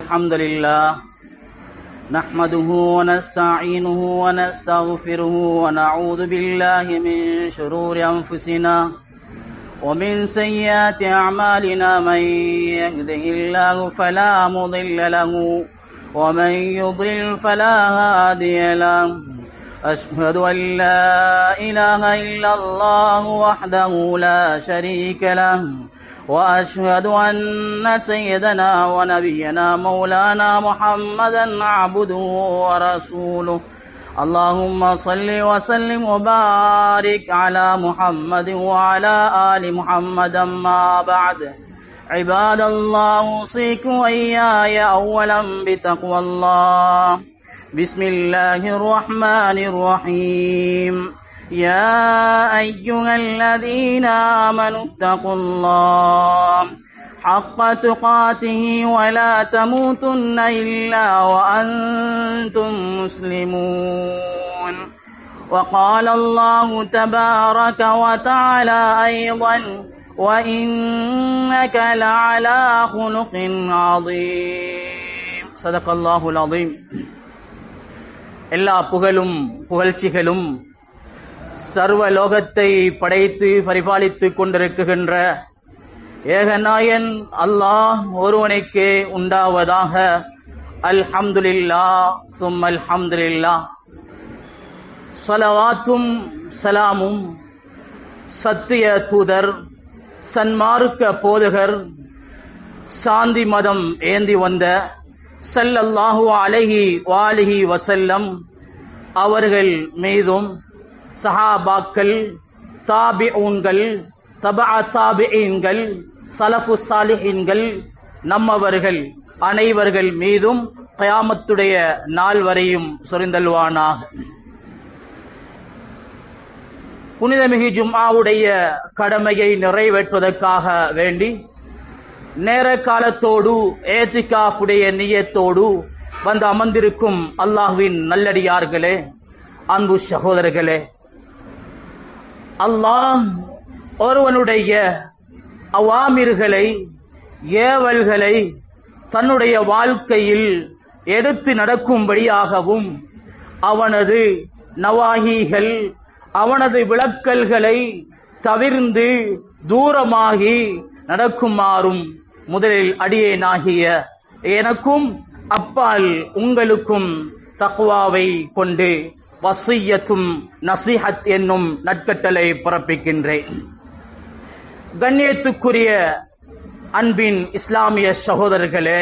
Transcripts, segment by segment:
الحمد لله نحمده ونستعينه ونستغفره ونعوذ بالله من شرور أنفسنا ومن سيئات أعمالنا من يهده الله فلا مضل له ومن يضلل فلا هادي له أشهد أن لا إله إلا الله وحده لا شريك له وأشهد أن سيدنا ونبينا مولانا محمدا عبده ورسوله اللهم صل وسلم وبارك على محمد وعلى آل محمد أما بعد عباد الله أوصيكم وإياي أولا بتقوى الله بسم الله الرحمن الرحيم يا أيها الذين آمنوا اتقوا الله حق تقاته ولا تموتن إلا وأنتم مسلمون وقال الله تبارك وتعالى أيضا وإنك لعلى خلق عظيم صدق الله العظيم எல்லா புகழும் புகழ்ச்சிகளும் சர்வ லோகத்தை படைத்து பரிபாலித்துக் கொண்டிருக்கின்ற ஏகநாயன் அல்லாஹ் ஒருவனுக்கே உண்டாவதாக. அல்ஹம்துலில்லாஹ் சும்ம அல்ஹம்துலில்லாஹ். ஸலவாத்தும் சலாமும் சத்திய தூதர் சன்மார்க்க போதகர் சாந்தி மதம் ஏந்தி வந்த ஸல்லல்லாஹு அலைஹி வஆலிஹி வஸல்லம் அவர்கள் மீதும் சஹாபாக்கள், தாபிஊன்கள், தபஅ தாபிஈன்கள், ஸலஃபு ஸாலிஹீன்கள், நம்மவர்கள் அனைவர்கள் மீதும் கியாமத்துடைய நாள் வரையும் சொரிந்தல்வானாக. புனிதமிகு ஜும்ஆவுடைய கடமையை நிறைவேற்றுவதற்காக வேண்டி நேர காலத்தோடு ஏத்திகாஃபுடைய நியத்தோடு வந்து அமர்ந்திருக்கும் அல்லாஹ்வின் நல்லடியார்களே, அன்பு சகோதரர்களே, அல்லாஹ் ஒருவனுடைய அவாமிர்களை ஏவல்களை தன்னுடைய வாழ்க்கையில் எடுத்து நடக்கும்படியாகவும் அவனது நவாஹிகள் அவனது விளக்கல்களை தவிர்ந்து தூரமாகி நடக்குமாறும் முதலில் அடியேனாகிய எனக்கும் அப்பால் உங்களுக்கும் தக்வாவை கொண்டு வசிய்யத்தும் நசீஹத் என்னும் நற்கட்டளை பிறப்பிக்கின்றேன். கண்ணியத்துக்குரிய அன்பின் இஸ்லாமிய சகோதரர்களே,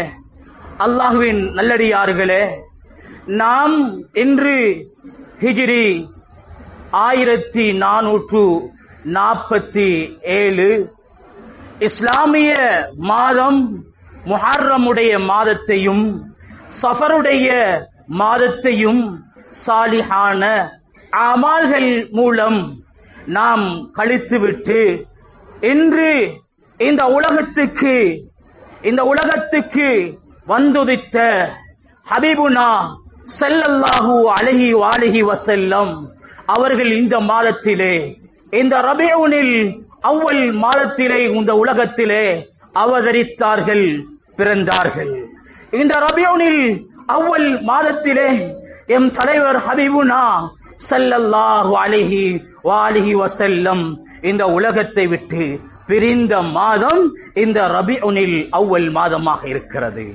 அல்லாஹ்வின் நல்லடியார்களே, நாம் இன்று ஹிஜ்ரி 1447 இஸ்லாமிய மாதம் முஹர்ரமுடைய மாதத்தையும் சஃபருடைய மாதத்தையும் சாலிஹான அமால்கள் மூலம் நாம் கழித்துவிட்டு இன்று இந்த உலகத்துக்கு வந்துதித்த ஹபீபுனா ஸல்லல்லாஹு அலைஹி வஆலிஹி வஸல்லம் அவர்கள் இந்த மாதத்திலே, இந்த ரபீஉல் அவ்வல் மாதத்திலே இந்த உலகத்திலே அவதரித்தார்கள், பிறந்தார்கள். இந்த ரபீஉல் அவ்வல் மாதத்திலே எம் தலைவர் ஹபீபுனா ஸல்லல்லாஹு அலைஹி வஆலிஹி வஸல்லம் இந்த உலகத்தை விட்டு பிரிந்த மாதம் இந்த ரபீஉல் அவ்வல் மாதமாக இருக்கிறது.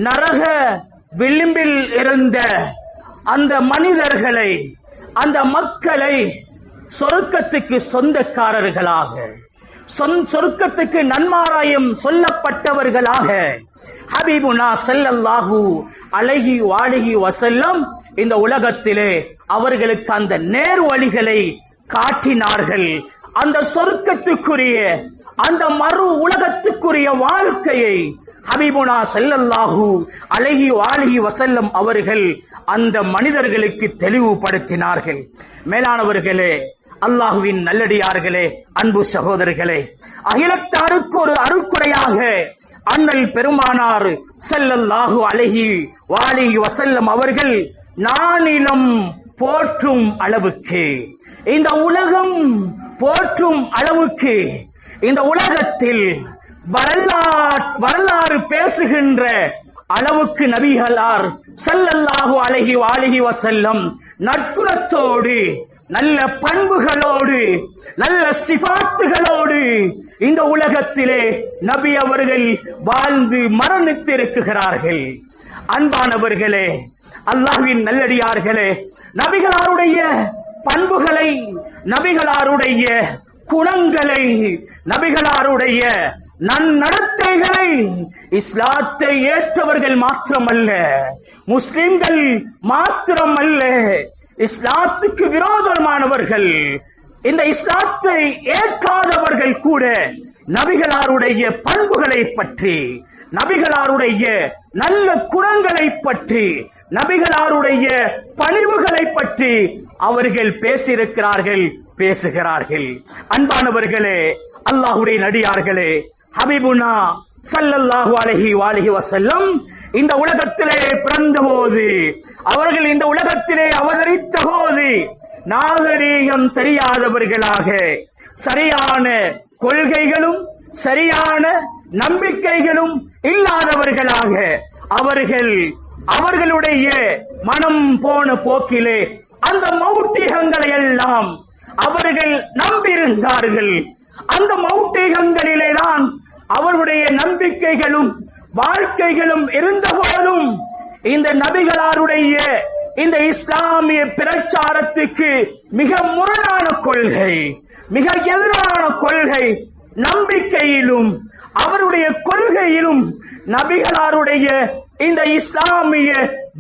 நரக விளிம்பில் இருந்த அந்த மனிதர்களை, அந்த மக்களை சொர்க்கத்துக்கு சொந்தக்காரர்களாக, சொர்க்கத்துக்கு நன்மாராயம் சொல்லப்பட்டவர்களாக ஹபீபுனா ஸல்லல்லாஹு அலைஹி வஆலிஹி வஸல்லம் இந்த உலகத்திலே அவர்களுக்கு அந்த நேர் வழிகளை காட்டினார்கள். அந்த சொர்க்கத்துக்குரிய, அந்த மறு உலகத்துக்குரிய வாழ்க்கையை ஹபீபுனா ஸல்லல்லாஹு அலைஹி வஆலிஹி வஸல்லம் அவர்கள் அந்த மனிதர்களுக்கு தெளிவுபடுத்தினார்கள். மேலானவர்களே, அல்லாஹ்வின் நல்லடியார்களே, அன்பு சகோதரர்களே, அகிலத்தாருக்கு ஒரு அருட்குறையாக அண்ணல் பெருமானார் ஸல்லல்லாஹு அலைஹி வஆலிஹி வஸல்லம் அவர்கள் நானிலம் போற்றும் அளவுக்கு, இந்த உலகம் போற்றும் அளவுக்கு, இந்த உலகத்தில் வரலாறு பேசுகின்ற அளவுக்கு நபிகளார் ஸல்லல்லாஹு அலைஹி வஸல்லம் நற்குணத்தோடு நல்ல பண்புகளோடு நல்ல சிபாத்துகளோடு இந்த உலகத்திலே நபி அவர்கள் வாழ்ந்து மரணித்திருக்கிறார்கள். அன்பானவர்களே, அல்லாஹ்வின் நல்லடியார்களே, நபிகளாருடைய பண்புகளை, நபிகளாருடைய குணங்களை, நபிகளாருடைய நன்னடத்தைகளை இஸ்லாத்தை ஏற்றவர்கள் மாத்திரமல்ல, முஸ்லிம்கள் மாத்திரமல்ல, இஸ்லாத்துக்கு விரோதமானவர்கள், இந்த இஸ்லாத்தை ஏற்காதவர்கள் கூட நபிகளாருடைய பண்புகளை பற்றி, நபிகளாருடைய நல்ல குணங்களை பற்றி, நபிகளாருடைய பணிவுகளை பற்றி அவர்கள் பேசியிருக்கிறார்கள், பேசுகிறார்கள். அன்பானவர்களே, அல்லாஹ்வுடைய நடிகார்களே, ஹபீபுனா ஸல்லல்லாஹு அலைஹி வஸல்லம் இந்த உலகத்திலே பிறந்தபோது, அவர்கள் இந்த உலகத்திலே அவதரித்த போது நாகரீகம் தெரியாதவர்களாக, சரியான கொள்கைகளும் சரியான நம்பிக்கைகளும் இல்லாதவர்களாக அவர்கள் அவர்களுடைய மனம் போன போக்கிலே அந்த மௌட்டிகங்களை எல்லாம் அவர்கள் நம்பியிருந்தார்கள். அந்த மௌட்டிகங்களிலே தான் அவர்களுடைய நம்பிக்கைகளும் வாழ்க்கைகளும் இருந்தபோதும் இந்த நபிகளாருடைய இந்த இஸ்லாமிய பிரச்சாரத்துக்கு மிக முரணான கொள்கை, மிக எதிரான கொள்கை, நம்பிக்கையிலும் அவருடைய கொள்கையிலும் நபிகளாருடைய இந்த இஸ்லாமிய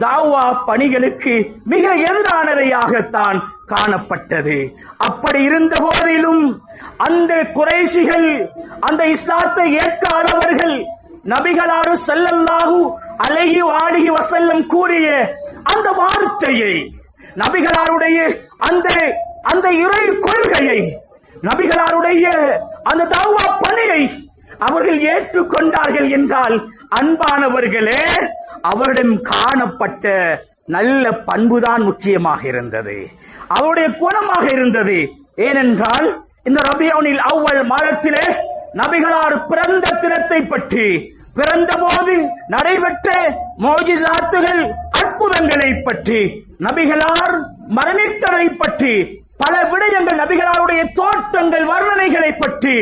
தாவா பணிகளுக்கு மிக எதிரானதையாகத்தான் காணப்பட்டது. அப்படி இருந்த போதிலும் அந்த குறைஷிகள், அந்த இஸ்லாத்தை ஏற்காதவர்கள் நபிகளாரு ஸல்லல்லாஹு அலைஹி வஸல்லம் கூறிய அந்த வார்த்தையை, நபிகளாருடைய அந்த இறை கொள்கையை, நபிகளாருடைய அந்த தாவா பணியை அவர்கள் ஏற்றுக்கொண்டார்கள் என்றால், அன்பானவர்களே, அவரிடம் காணப்பட்ட நல்ல பண்புதான் முக்கியமாக இருந்தது, அவருடைய குணமாக இருந்தது. ஏனென்றால் இந்த ரபியுல் அவ்வல் மாதத்திலே நபிகளார் பிறந்த தினத்தை பற்றி, பிறந்த போது நடைபெற்ற மோஜிசாத்துகள், அற்புதங்களை பற்றி, நபிகளார் மரணித்ததை பற்றி, பல விடயங்கள், நபிகளாருடைய தோற்றங்கள், வர்ணனைகளை பற்றி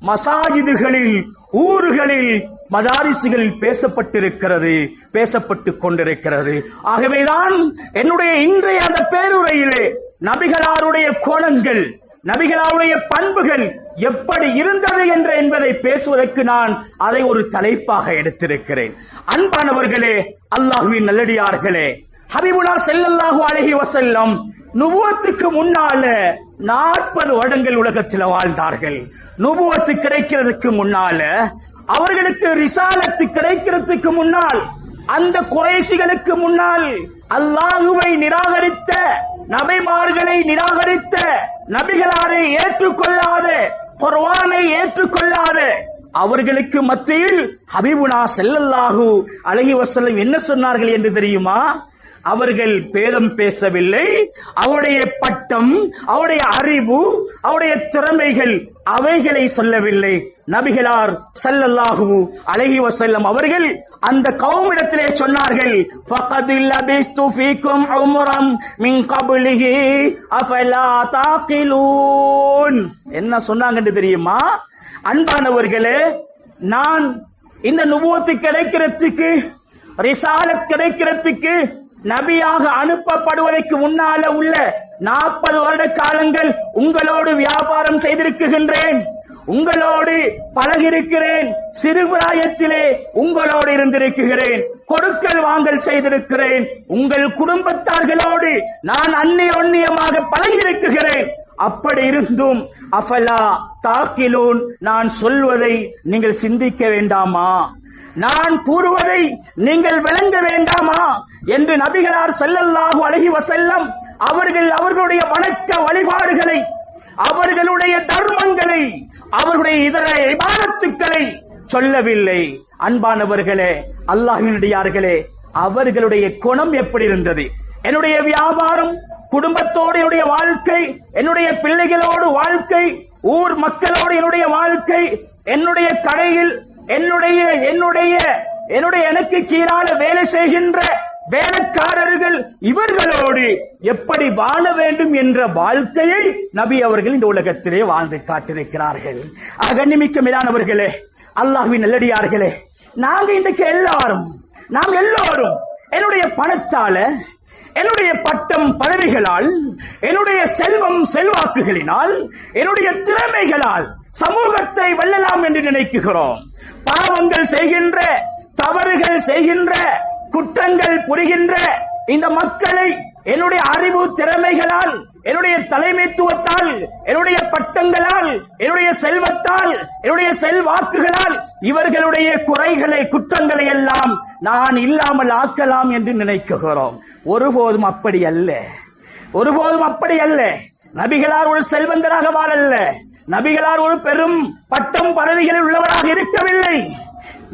மசாஜிதுகளில், ஊர்களில், மதாரிசுகளில் பேசப்பட்டிருக்கிறது, பேசப்பட்டுக் கொண்டிருக்கிறது. ஆகவேதான் என்னுடைய இன்றைய அந்த பேருரையிலே நபிகளாருடைய கோணங்கள், நபிகளாருடைய பண்புகள் எப்படி இருந்தது என்பதை பேசுவதற்கு நான் அதை ஒரு தலைப்பாக எடுத்திருக்கிறேன். அன்பானவர்களே, அல்லாஹ்வின் நல்லடியார்களே, ஹபீபுனா ஸல்லல்லாஹு அலைஹி வஸல்லம் நுபுவத்துக்கு முன்னால 40 வருடங்கள் உலகத்தில் வாழ்ந்தார்கள். நுபுவத்து கிடைக்கிறதுக்கு முன்னால, அவர்களுக்கு ரிசாலத்து கிடைக்கிறதுக்கு முன்னால், அந்த குறைஷிகளுக்கு முன்னால் அல்லாஹுவை நிராகரித்த, நபிமார்களை நிராகரித்த, நபிகளாரை ஏற்றுக்கொள்ளாத, குர்ஆனை ஏற்றுக்கொள்ளாத அவர்களுக்கு மத்தியில் ஹபீபுனா ஸல்லல்லாஹு அலைஹி வஸல்லம் என்ன சொன்னார்கள் என்று தெரியுமா? அவர்கள் பேதம் பேசவில்லை. அவருடைய பட்டம், அவருடைய அறிவு, அவருடைய திறமைகள், அவைகளை சொல்லவில்லை. நபிகளார் ஸல்லல்லாஹு அலைஹி வஸல்லம் அவர்கள் அந்த கௌமிடத்திலே சொன்னார்கள், ஃபகத் லபிஸ்து ஃபீக்கும் உம்ரம் மின் கப்லிஹி அஃபலா தாகிலூன். என்ன சொன்னாங்க தெரியுமா? அன்பானவர்களே, நான் இந்த நுபுவத்து கிடைக்கிறதுக்கு, ரிசாலத் கிடைக்கிறதுக்கு, நபியாக அனுப்பப்படுவதற்கு முன்னால உள்ள 40 வருட காலங்கள் உங்களோடு வியாபாரம் செய்திருக்கின்றேன், உங்களோடு பழகிருக்கிறேன், சிறுபிராயத்திலே உங்களோடு இருந்திருக்கிறேன், கொடுக்கல் வாங்கல் செய்திருக்கிறேன், உங்கள் குடும்பத்தார்களோடு நான் அந்நியோன்யமாக பழகியிருக்கிறேன். அப்படி இருந்தும் அஃபலா தாக்கிலூன், நான் சொல்வதை நீங்கள் சிந்திக்க வேண்டாமா, நான் கூறுவதை நீங்கள் விளங்க வேண்டாமா என்று நபிகளார் ஸல்லல்லாஹு அலைஹி வஸல்லம் அவர்கள் அவர்களுடைய வணக்க வழிபாடுகளை, அவர்களுடைய தர்மங்களை, அவர்களுடைய இதர இபாதத்துக்களை சொல்லவில்லை. அன்பானவர்களே, அல்லாஹ்வினுடையார்களே, அவர்களுடைய குணம் எப்படி இருந்தது? என்னுடைய வியாபாரம், குடும்பத்தோடு என்னுடைய வாழ்க்கை, என்னுடைய பிள்ளைகளோடு வாழ்க்கை, ஊர் மக்களோடு என்னுடைய வாழ்க்கை, என்னுடைய கடையில் என்னுடைய எனக்கு கீழான வேலை செய்கின்ற வேலைக்காரர்கள் இவர்களோடு எப்படி வாழ வேண்டும் என்ற வாழ்க்கையை நபி அவர்கள் இந்த உலகத்திலே வாழ்ந்து காட்டியிருக்கிறார்கள். கண்ணியமிக்க மேலானவர்களே, அல்லாஹ்வின் நல்லடியார்களே, நாம் எல்லோரும் என்னுடைய பணத்தால, என்னுடைய பட்டம் பதவிகளால், என்னுடைய செல்வம் செல்வாக்குகளினால், என்னுடைய திறமைகளால் சமூகத்தை வெல்லலாம் என்று நினைக்கிறோம். பாவங்கள் செய்கின்ற, தவறுகள் செய்கின்ற, குற்றங்கள் புரிகின்ற இந்த மக்களை என்னுடைய அறிவு திறமைகளால், என்னுடைய தலைமைத்துவத்தால், என்னுடைய பட்டங்களால், என்னுடைய செல்வத்தால், என்னுடைய செல்வாக்குகளால் இவர்களுடைய குறைகளை குற்றங்களை எல்லாம் நான் இல்லாமல் ஆக்கலாம் என்று நினைக்கிறோம். ஒருபோதும் அப்படி அல்ல. நபிகளார் ஒரு செல்வந்தராக வாழல்ல. நபிகளார் ஒரு பெரும் பட்டம் பதவிகளில் உள்ளவராக இருக்கவில்லை.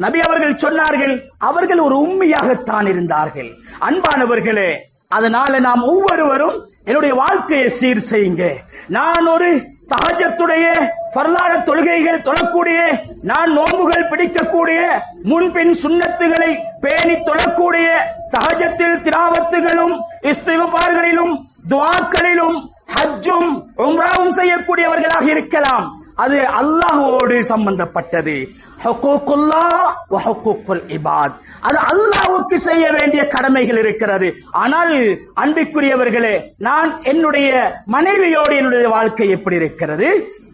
நபி அவர்கள் சொன்னார்கள், அவர்கள் ஒரு உம்மியாகத்தான் இருந்தார்கள். அன்பானவர்களே, அதனால நாம் ஒவ்வொருவரும் என்னுடைய வாழ்க்கையை சீர் செய்யுங்க. நான் ஒரு தஹஜ்ஜுடைய ஃபர்லான தொழுகைகள் தொழக்கூடிய, நான் நோன்புகள் பிடிக்கக்கூடிய, முன்பின் சுன்னத்துகளை பேணி தொழக்கூடிய, தஹஜ்ஜத்தில் திலாவத்துகளும் இஸ்திக்ஃபார்களிலும் துஆக்களிலும் ஹஜ்ஜும் உம்ராவும் செய்யக்கூடியவர்களாக இருக்கலாம். அது அல்லாஹ்வோடு சம்பந்தப்பட்டது. ஹுக்கூக்குல்லாஹ் வ ஹுக்கூக்குல் இபாத், அது அல்லாஹ்வுக்கு செய்ய வேண்டிய கடமைகள் இருக்கிறது. ஆனால் அன்பிற்குரியவர்களே, நான் என்னுடைய மனைவியோடு என்னுடைய வாழ்க்கை எப்படி இருக்கிறது,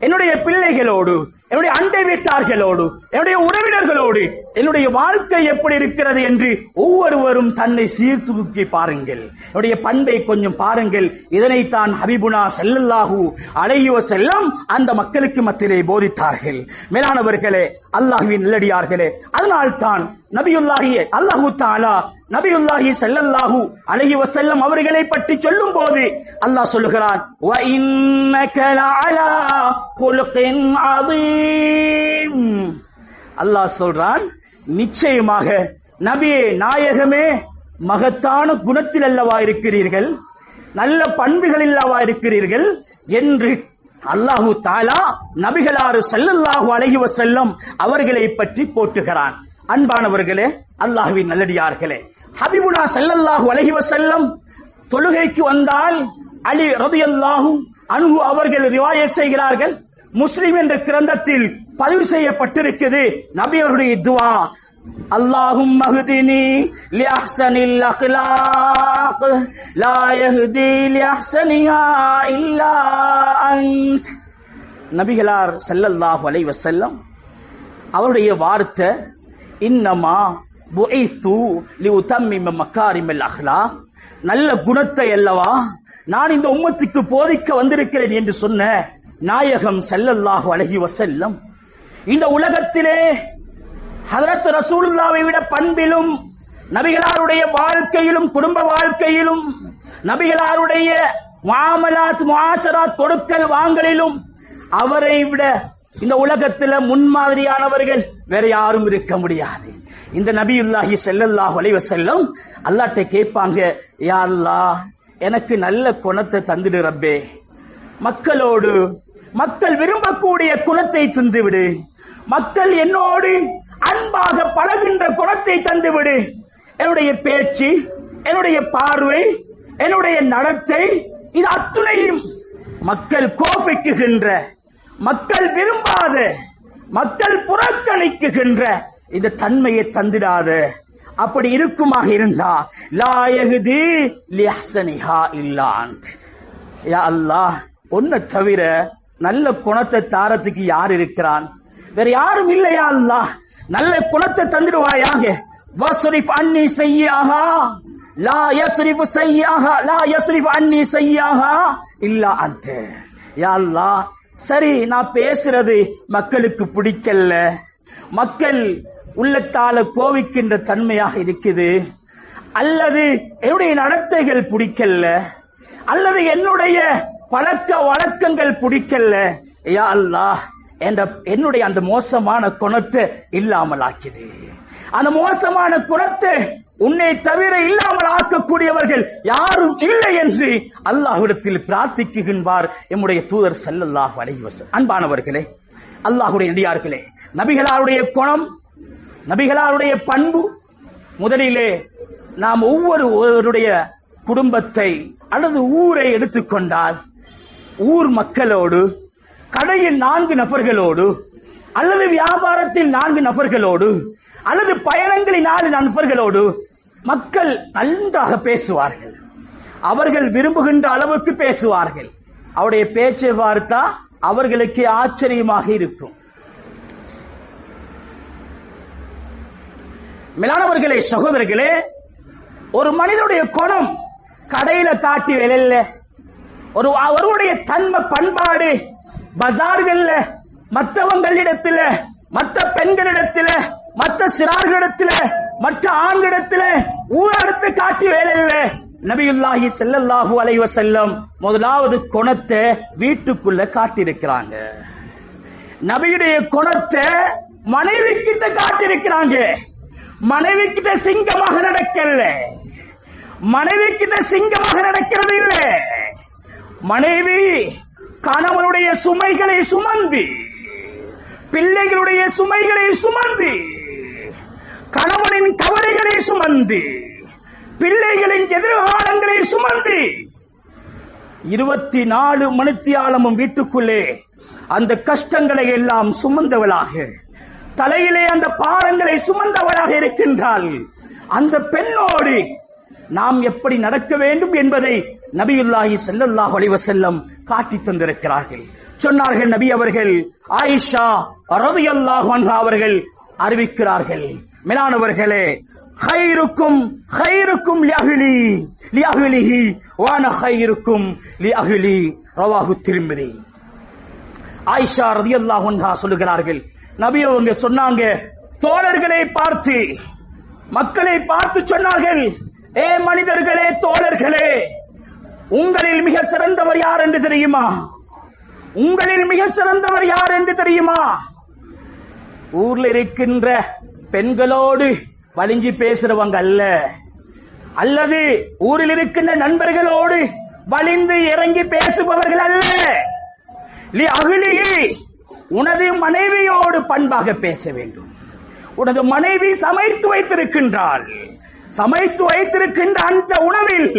என்னுடைய பிள்ளைகளோடு, என்னுடைய அண்டை வீட்டார்களோடு, என்னுடைய உறவினர்களோடு என்னுடைய வாழ்க்கை எப்படி இருக்கிறது என்று ஒவ்வொருவரும் தன்னை சீர்தூக்கி பாருங்கள். என்னுடைய பண்பை கொஞ்சம் பாருங்கள். இதனைத்தான் ஹபீபுனா ஸல்லல்லாஹு அலைஹி வஸல்லம் அந்த மக்களுக்கு மத்தியிலே போதித்தார்கள். மேலானவர்களே, அல்லாஹ்வின் நல்லடியார்களே, அதனால்தான் அல்லாஹு தஆலா நபியுல்லாஹி ஸல்லல்லாஹு அலைஹி வஸல்லம் அவர்களை பற்றி சொல்லும் போது அல்லாஹ் சொல்லுகிறான், வ இன்னக லஅலா குல்கின் அதீம். அல்லாஹ் சொல்றான், நிச்சயமாக நபியே, நாயகமே, மகத்தான குணத்தில் அல்லவா இருக்கிறீர்கள், நல்ல பண்புகளில் அல்லவா இருக்கிறீர்கள் என்று அல்லாஹு தஆலா நபிகளார் ஸல்லல்லாஹு அலைஹி வஸல்லம் அவர்களை பற்றி போற்றுகிறான். அன்பானவர்களே, அல்லாஹ்வின் நல்லடியார்களே, ஹபீபுனா ஸல்லல்லாஹு அலைஹி வஸல்லம் தொழுகைக்கு வந்தால் அலி ரலியல்லாஹு அன்ஹு அவர்கள் ரிவாயத் செய்கிறார்கள். முஸ்லிம் என்ற கிரந்தத்தில் பதிவு செய்யப்பட்டிருக்கிறது. நபி அவருடைய துஆ, அல்லாஹும்ம ஹ்தினி லிஅஹ்ஸனில் அக்லாக் லா யஹ்தி லிஅஹ்ஸனிஹா இல்லா அன்த். நபிகளார் ஸல்லல்லாஹு அலைஹி வஸல்லம் அவருடைய வார்த்தை, இன்னமா புஇத்து லியுதம்மிம மகாரிமல் அக்லாக், நல்ல குணத்தை அல்லவா நான் இந்த உம்மத்துக்கு போதிக்க வந்திருக்கிறேன் என்று சொன்ன நாயகம் ஸல்லல்லாஹு அலைஹி வஸல்லம் இந்த உலகத்திலே ஹஜ்ரத் ரசூலுல்லாஹ்வை விட பண்பிலும், நபிகளாருடைய வாழ்க்கையிலும், குடும்ப வாழ்க்கையிலும், நபிகளாருடைய முஆமலாத் முஆஷராத் கொடுக்கல் வாங்கலிலும் அவரை விட இந்த உலகத்தில் முன்மாதிரியானவர்கள் வேற யாரும் இருக்க முடியாது. இந்த நபியுல்லாஹி ஸல்லல்லாஹு அலைஹி வஸல்லம் அல்லாஹ்ட்ட கேட்பாங்க, யா அல்லாஹ், எனக்கு நல்ல குணத்தை தந்துடு ரப்பே, மக்களோடு மக்கள் விரும்பக்கூடிய குணத்தை தந்துவிடு, மக்கள் என்னோடு அன்பாக பழகின்ற குணத்தை தந்துவிடு. என்னுடைய பேச்சு, என்னுடைய பார்வை, என்னுடைய நடத்தை, இது அத்துணையும் மக்கள் கோபிக்குகின்ற, மக்கள் விரும்பாத, மக்கள் புறக்கணிக்குகின்ற இந்த தன்மையை தந்திடாத. அப்படி இருக்குமாக இருந்தா லா யஹ்தி லிஅஹ்ஸனிஹா இல்லா அன்த். யா அல்லாஹ், உன்னை தவிர நல்ல குணத்தை தாரத்துக்கு யார் இருக்கிறான்? வேற யாரும் இல்லையா அல்லாஹ், நல்ல குணத்தை தந்திடுவாயாக. வஸ்ரிஃப் அன்னி ஸய்யிஅஹா லா யஸ்ரிஃபு ஸய்யிஅஹா லா யஸ்ரிஃபு அன்னி ஸய்யிஅஹா இல்லா அன்த. யா அல்லாஹ், சரி, நான் பேசுறது மக்களுக்கு பிடிக்கல, மக்கள் உள்ளத்தால கோவிக்கின்ற தன்மையாக இருக்குது, அல்லது என்னுடைய நடத்தைகள் பிடிக்கல, அல்லது என்னுடைய பழக்க வழக்கங்கள் பிடிக்கல, யா அல்லாஹ், என்னுடைய அந்த மோசமான குணத்தை இல்லாமல் ஆக்கிடு. அந்த மோசமான குணத்தை உன்னை தவிர இல்லாமல் ஆக்கக்கூடியவர்கள் யாரும் இல்லை என்று அல்லாஹ்விடத்தில் பிரார்த்திக்குகின்றார் எம்முடைய தூதர் ஸல்லல்லாஹு அலைஹி வஸல்லம். அன்பானவர்களே, அல்லாஹ்வுடைய நடிகார்களே, நபிகளாருடைய குணம் நபிகளாருடைய பண்பு, முதலிலே நாம் ஒவ்வொருவருடைய குடும்பத்தை அல்லது ஊரை எடுத்துக்கொண்டால், ஊர் மக்களோடு, கடையில் 4 நபர்களோடு, அல்லது வியாபாரத்தில் 4 நபர்களோடு, அல்லது பயணங்களில் 4 நபர்களோடு மக்கள் நன்றாக பேசுவார்கள். அவர்கள் விரும்புகின்ற அளவுக்கு பேசுவார்கள். அவருடைய பேச்சை பார்த்தா அவர்களுக்கு ஆச்சரியமாக இருக்கும். மேலானவர்களே, சகோதரர்களே, ஒரு மனிதனுடைய குணம் கடையில காட்டி வெளியில, அவருடைய தன்மை பண்பாடு பஜார்கள்ல மற்றவங்களிடத்துல, மற்ற பெண்களிடத்துல, மற்ற சிறார்களிடத்துல, மற்ற ஆண்களிடத்துல ஊரடுத்து காட்டி வேலையில்ல. நபியுல்லாஹி ஸல்லல்லாஹு அலைஹி வஸல்லம் முதலாவது குணத்தை வீட்டுக்குள்ள காட்டியிருக்கிறாங்க. நபியுடைய குணத்தை மனைவி கிட்ட காட்டியிருக்கிறாங்க. மனைவி கிட்ட சிங்கமாக நடக்கல, மனைவி கிட்ட சிங்கமாக நடக்கிறது இல்ல. மனைவி கணவனுடைய சுமைகளை சுமந்து, பிள்ளைகளுடைய சுமைகளை சுமந்து, கணவனின் கவலைகளை சுமந்து, பிள்ளைகளின் எதிர்காலங்களை சுமந்து 24 மணித்தியாலமும் வீட்டுக்குள்ளே அந்த கஷ்டங்களை எல்லாம் சுமந்தவளாக, தலையிலே அந்த பாரங்களை சுமந்தவளாக இருக்கின்றாள். அந்த பெண்ணோடு நாம் எப்படி நடக்க வேண்டும் என்பதை நபியுல்லாஹி ஸல்லல்லாஹு அலைஹி வஸல்லம் காட்டி தந்திருக்கிறார்கள். சொன்னார்கள் நபி அவர்கள், ஆயிஷா ரலியல்லாஹு அன்ஹா அவர்கள் அறிவிக்கிறார்கள், மேலானவர்களே, خيركم خيركم لأهلي لأهله وأنا خيركم لأهلي رواه الترمذي. ஆயிஷா ரலியல்லாஹு அன்ஹா சொல்லுகிறார்கள், நபி அவங்க சொன்னாங்க, தோழர்களை பார்த்து, மக்களை பார்த்து சொன்னார்கள், ஏ மனிதர்களே, தோழர்களே, உங்களில் மிக சிறந்தவர் யார் என்று தெரியுமா? உங்களில் மிக சிறந்தவர் யார் என்று தெரியுமா? ஊர்ல இருக்கின்ற பெண்களோடு வலிஞ்சி பேசுறவங்க அல்ல, அல்லது ஊரில் இருக்கின்ற நண்பர்களோடு வலிந்து இறங்கி பேசுபவர்கள் அல்ல. லி அஹ்லிஹி, உனது மனைவியோடு பண்பாக பேச வேண்டும். உனது மனைவி சமைத்து வைத்திருக்கின்றாள், சமைத்து வைத்திருக்கின்ற அந்த உணவில்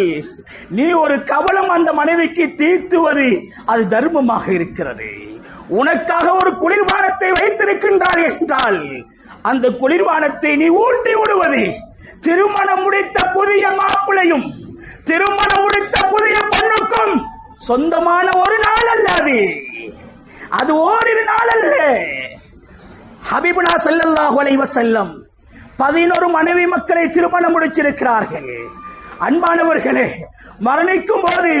நீ ஒரு கவலம் அந்த மனைவிக்கு தீர்த்துவது அது தர்மமாக இருக்கிறது. உனக்காக ஒரு குளிர்பானத்தை வைத்திருக்கின்றார் என்றால் அந்த குளிர்பானத்தை நீ ஊட்டி விடுவது திருமணம் முடித்த புதிய மாப்பிளையும் திருமணம் முடித்த புதிய பெண்ணுக்கும் சொந்தமான ஒரு நாள் அல்லது, அது ஓரிரு நாள் அல்ல. ஹபீபுனா ஸல்லல்லாஹு அலைஹி வஸல்லம் 11 மனைவி மக்களை திருமணம் முடிச்சிருக்கிறார்கள். அன்பானவர்களே, மரணிக்கும் போது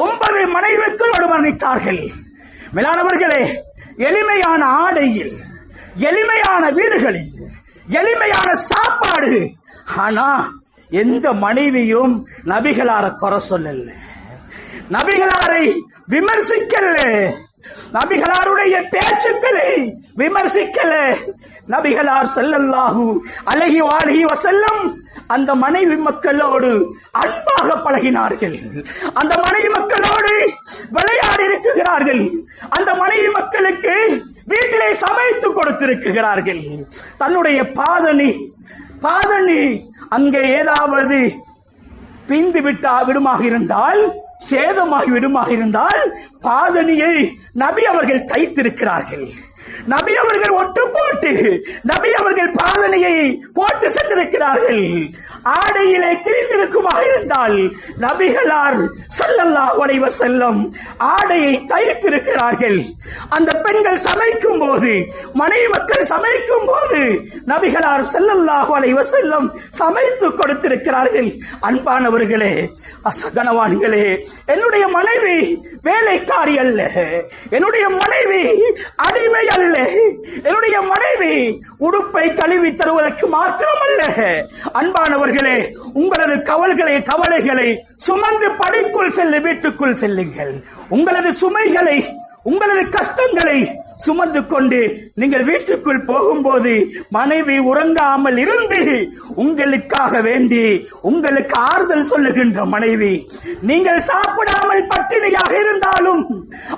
9 மனைவி மக்களோடு மரணித்தார்கள். மேலானவர்களே, எளிமையான ஆடையில், எளிமையான வீடுகளில், எளிமையான சாப்பாடு. ஆனா எந்த மனைவியும் நபிகளார குறை சொல்லல, நபிகளாரை விமர்சிக்கல, நபிகளாருடைய பேச்சுக்களை விமர்சிக்கல. நபிகளார் ஸல்லல்லாஹு அலைஹி வஸல்லம் அந்த மனைவி மக்களோடு அன்பாக பழகினார்கள். அந்த மனைவி மக்களோடு விளையாடி இருக்கிறார்கள். அந்த மனைவி மக்களுக்கு வீட்டிலே சமைத்து கொடுத்திருக்கிறார்கள். தன்னுடைய பாதணி அங்கே ஏதாவது பிந்து விடுமாக இருந்தால், சேதமாகி விடுமாக இருந்தால் பாதணியை நபி அவர்கள் தைத்திருக்கிறார்கள். நபி அவர்கள் ஒட்டு போட்டு நபி அவர்கள் பாதனையை போட்டு சென்றிருக்கிறார்கள். ஆடையிலே கிழிந்திருக்குமாக இருந்தால் நபிகளார் ஸல்லல்லாஹு அலைஹி வஸல்லம் ஆடையை தைத்திருக்கிறார்கள். அந்த பெண்கள் சமைக்கும் போது, மனைவி மக்கள் சமைக்கும் போது நபிகளார் ஸல்லல்லாஹு அலைஹி வஸல்லம் சமைத்து கொடுத்திருக்கிறார்கள். அன்பானவர்களே, அசகனவான்களே, என்னுடைய மனைவி வேலைக்காரி அல்ல, என்னுடைய மனைவி அடிமை அல்ல, என்னுடைய மனைவி உடுப்பை கழுவி தருவதற்கு மாத்திரமல்ல. அன்பானவர்களே, உங்களது கவலைகளை சுமந்து படிக்குள் செல்ல, வீட்டுக்குள் செல்லுங்கள். உங்களது சுமைகளை, உங்களது கஷ்டங்களை சுமந்து கொண்டு நீங்கள் வீட்டுக்குள் போகும்போது மனைவி உறங்காமல் இருந்து உங்களுக்காக வேண்டி உங்களுக்கு ஆறுதல் சொல்லுகின்ற மனைவி, நீங்கள் சாப்பிடாமல் பட்டினியாக இருந்தாலும்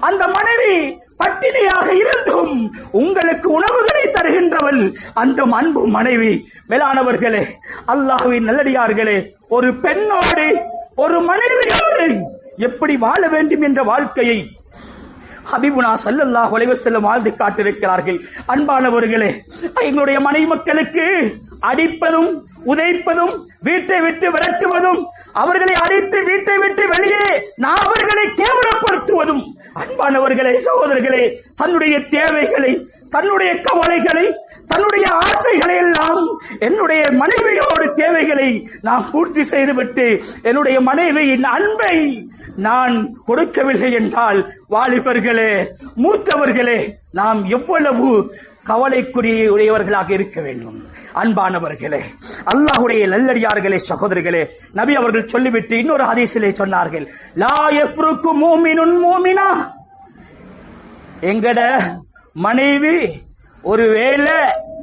அந்த மனைவி பட்டினியாக இருந்தும் உங்களுக்கு உணவுகளை தருகின்றவள் அந்த அன்பு மனைவி. மேலானவர்களே, அல்லாஹ்வின் நல்லடியார்களே, ஒரு பெண்ணோடு ஒரு மனைவியோடு எப்படி வாழ வேண்டும் என்ற வாழ்க்கையை ஹபீபுனா ஸல்லல்லாஹு அலைஹி வஸல்லம் வாழ்ந்து காட்டியிருக்கிறார்கள். அன்பானவர்களே, எங்களுடைய மனைவி மக்களுக்கு அடிப்பதும் உதைப்பதும் வீட்டை விட்டு விரட்டுவதும் அவர்களை அடித்து வீட்டை விட்டு வெளியே நான் அவர்களை கேவலப்படுத்துவதும், அன்பானவர்களே சகோதரர்களே, தன்னுடைய தேவைகளை தன்னுடைய கவலைகளை தன்னுடைய ஆசைகளை எல்லாம் என்னுடைய மனைவியோடு தேவைகளை நான் பூர்த்தி செய்துவிட்டு என்னுடைய மனைவியின் அன்பை நான் கொடுக்கவில்லை என்றால், வாலிபர்களே, மூத்தவர்களே, நாம் எவ்வளவு கவலைக்குரியவர்களாக இருக்க வேண்டும். அன்பானவர்களே, அல்லாஹ்வுடைய நல்லடியார்களே, சகோதரர்களே, நபி அவர்கள் சொல்லிவிட்டு இன்னொரு ஹதீஸிலே சொன்னார்கள், லா யஃப்ருக்கு மூமினுன் மூமினா, எங்கட மனைவி ஒருவேளை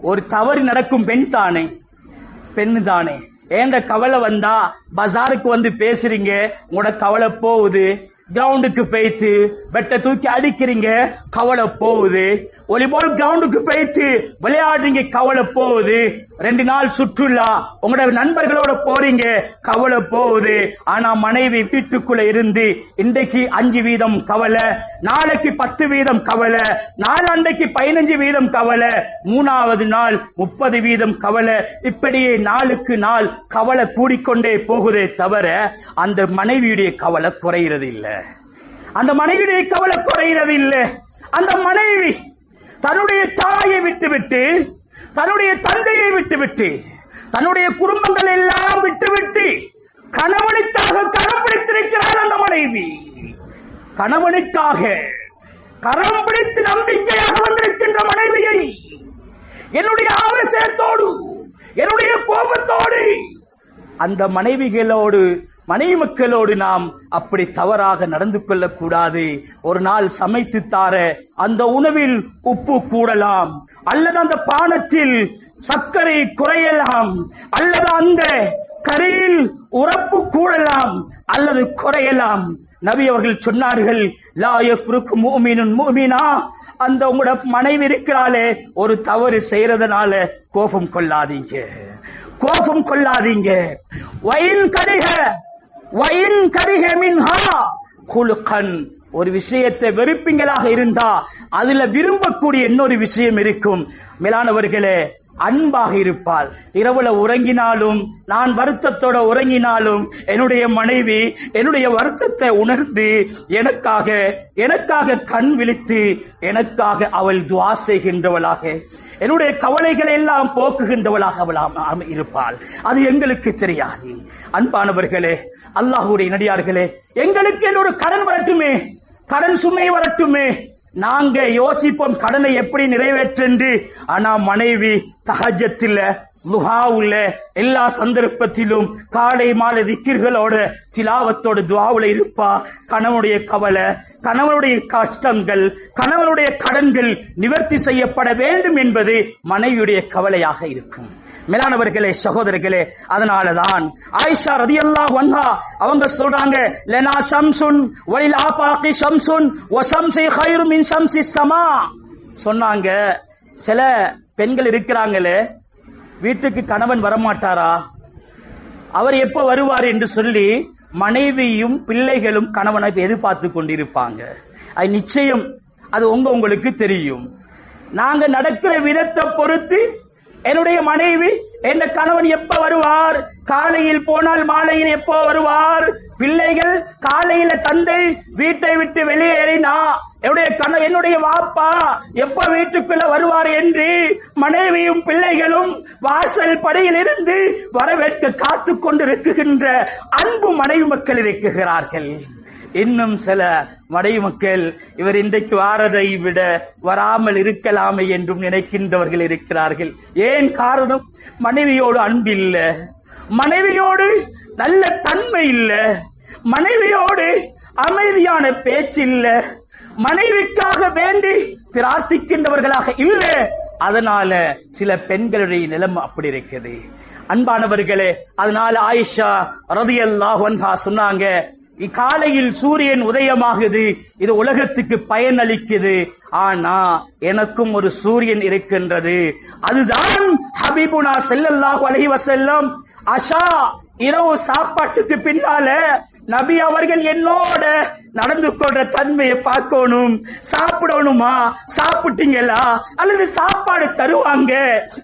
ஒரு தவறு நடக்கும் பெண்ணு தானே, ஏண்ட கவலை வந்தா பஜாருக்கு வந்து பேசுறீங்க, உங்களோட கவலை போகுது. கிரவுண்டுக்கு போயிட்டு பெட்டை தூக்கி அடிக்கிறீங்க, கவலை போகுது. வாலிபால் கிரவுண்டுக்கு போயிட்டு விளையாடுறீங்க, கவலை போகுது. 2 நாள் சுற்றுலா உங்களோட நண்பர்களோட போறீங்க, கவலை போகுது. ஆனா மனைவி வீட்டுக்குள்ள இருந்து இன்றைக்கு 5% கவலை, நாளைக்கு 10% கவலை, நாளாண்டைக்கு 15% கவலை, 3வது நாள் 30% கவலை. இப்படியே நாளுக்கு நாள் கவலை கூடிக்கொண்டே போகுதே தவிர அந்த மனைவியுடைய கவலை குறைகிறது இல்லை. அந்த மனைவியுடைய கவலை குறைகிறது இல்லை. அந்த மனைவி தன்னுடைய தாயை விட்டுவிட்டு, தன்னுடைய தந்தையை விட்டுவிட்டு, தன்னுடைய குடும்பங்கள் எல்லாம் விட்டுவிட்டு கணவனுக்காக கரம் பிடித்திருக்கிறார். அந்த மனைவி கணவனுக்காக கரம் பிடித்து நம்பிக்கையாக வந்திருக்கின்ற மனைவியை என்னுடைய ஆவேசத்தோடு என்னுடைய கோபத்தோடு அந்த மனைவி மக்களோடு நாம் அப்படி தவறாக நடந்து கொள்ளக்கூடாது. ஒரு நாள் சமைத்து தார அந்த உணவில் உப்பு கூடலாம், அல்லது அந்த பானத்தில் சர்க்கரை குறையலாம், அல்லது அந்த கறியில் உரப்பு கூடலாம் அல்லது குறையலாம். நபி அவர்கள் சொன்னார்கள், லா யஃப்ருக்கு முஃமினுன் முஃமினா, அந்த உங்களோட மனைவி இருக்கிறாளே ஒரு தவறு செய்யறதுனால கோபம் கொள்ளாதீங்க. வயின் கரிஹ மின்ஹா குலுகன், ஒரு விஷயத்தை வெறுப்பீங்களாக இருந்தா அதுல விரும்பக்கூடிய இன்னொரு விஷயம் இருக்கும். மேலானவர்களே, அன்பாக இருப்பாள். இரவுல உறங்கினாலும், நான் வருத்தத்தோட உறங்கினாலும் என்னுடைய மனைவி என்னுடைய வருத்தத்தை உணர்ந்து எனக்காக கண் விழித்து எனக்காக அவள் துஆ செய்கின்றவளாக, என்னுடைய கவலைகளை எல்லாம் போக்குகின்றவளாக அவள் இருப்பாள். அது எங்களுக்கு தெரியாது. அன்பானவர்களே, அல்லாஹ்வுடைய நடிகார்களே, எங்களுக்கு ஒரு கடன் வரட்டுமே, கடன் சுமை வரட்டுமே, நாங்க யோசிப்போம் கடனை எப்படி நிறைவேற்று. ஆனா மனைவி தஹஜ்ஜத்தில் லுஹாவுல எல்லா சந்தர்ப்பத்திலும் காலை மாலை திக்ர்களோட திலாவத்தோட துஆவுல இருப்பா. கணவனுடைய கவலை, கணவனுடைய கஷ்டங்கள், கணவனுடைய கடன்கள் நிவர்த்தி செய்யப்பட வேண்டும் என்பது மனைவியுடைய கவலையாக இருக்கும். மேலானவர்களே, சகோதரர்களே, அதனாலதான் ஆயிஷா ரலியல்லாஹு அன்ஹா அவங்க சொல்றாங்க, லனா ஷம்சுன் வலில் ஆஃபாகி ஷம்சுன் வ ஷம்ஸி கைரு மின் ஷம்ஸி ஸமா. சொன்னாங்க, சில பெண்கள் இருக்கிறாங்களே, வீட்டுக்கு கணவன் வரமாட்டாரா, அவர் எப்ப வருவார் என்று சொல்லி மனைவியும் பிள்ளைகளும் கணவனை எதிர்பார்த்து கொண்டிருப்பாங்க. அது நிச்சயம், அது உங்களுக்கு தெரியும். நாங்க நடக்கிற விதத்தை பொறுத்து என்னுடைய மனைவி என் கணவன் எப்ப வருவார், காலையில் போனால் மாலையில் எப்போ வருவார், பிள்ளைகள் காலையில தந்தை வீட்டை விட்டு வெளியேறினா என்னுடைய வாப்பா எப்ப வீட்டுக்குள்ள வருவார் என்று மனைவியும் பிள்ளைகளும் வாசல் படியில் இருந்து வரவேற்க காத்துக் கொண்டிருக்கின்ற அன்பு மனைவி மக்கள் இருக்கிறார்கள். இன்னும் சில மனைவி மக்கள் இவர் இன்றைக்கு வாரதை விட வராமல் இருக்கலாமே என்றும் நினைக்கின்றவர்கள் இருக்கிறார்கள். ஏன் காரணம்? மனைவியோடு அன்பு இல்ல, மனைவியோடு நல்ல தன்மை இல்ல, மனைவியோடு அமைதியான பேச்சு இல்ல, மனைவிக்காக வேண்டி பிரார்த்திக்கின்றவர்களாக இல்லை. அதனால சில பெண்களுடைய நிலைமை அப்படி இருக்குது. அன்பானவர்களே, அதனால ஆயிஷா ரலியல்லாஹு அன்ஹா சொன்னாங்க, காலையில் சூரியன் உதயமாகுது, இது உலகத்துக்கு பயனளிக்குது. ஆனா எனக்கும் ஒரு சூரியன் இருக்கின்றது, அதுதான் ஹபீபுனா ஸல்லல்லாஹு அலைஹி வஸல்லம். அஷா, இரவு சாப்பாட்டுக்கு பின்னால நபி அவர்கள் என்னோட நடந்து கொள்ற தன்மையை பார்க்கணும். சாப்பிடணுமா, சாப்பிட்டீங்களா, அல்லது சாப்பாடு தருவாங்க,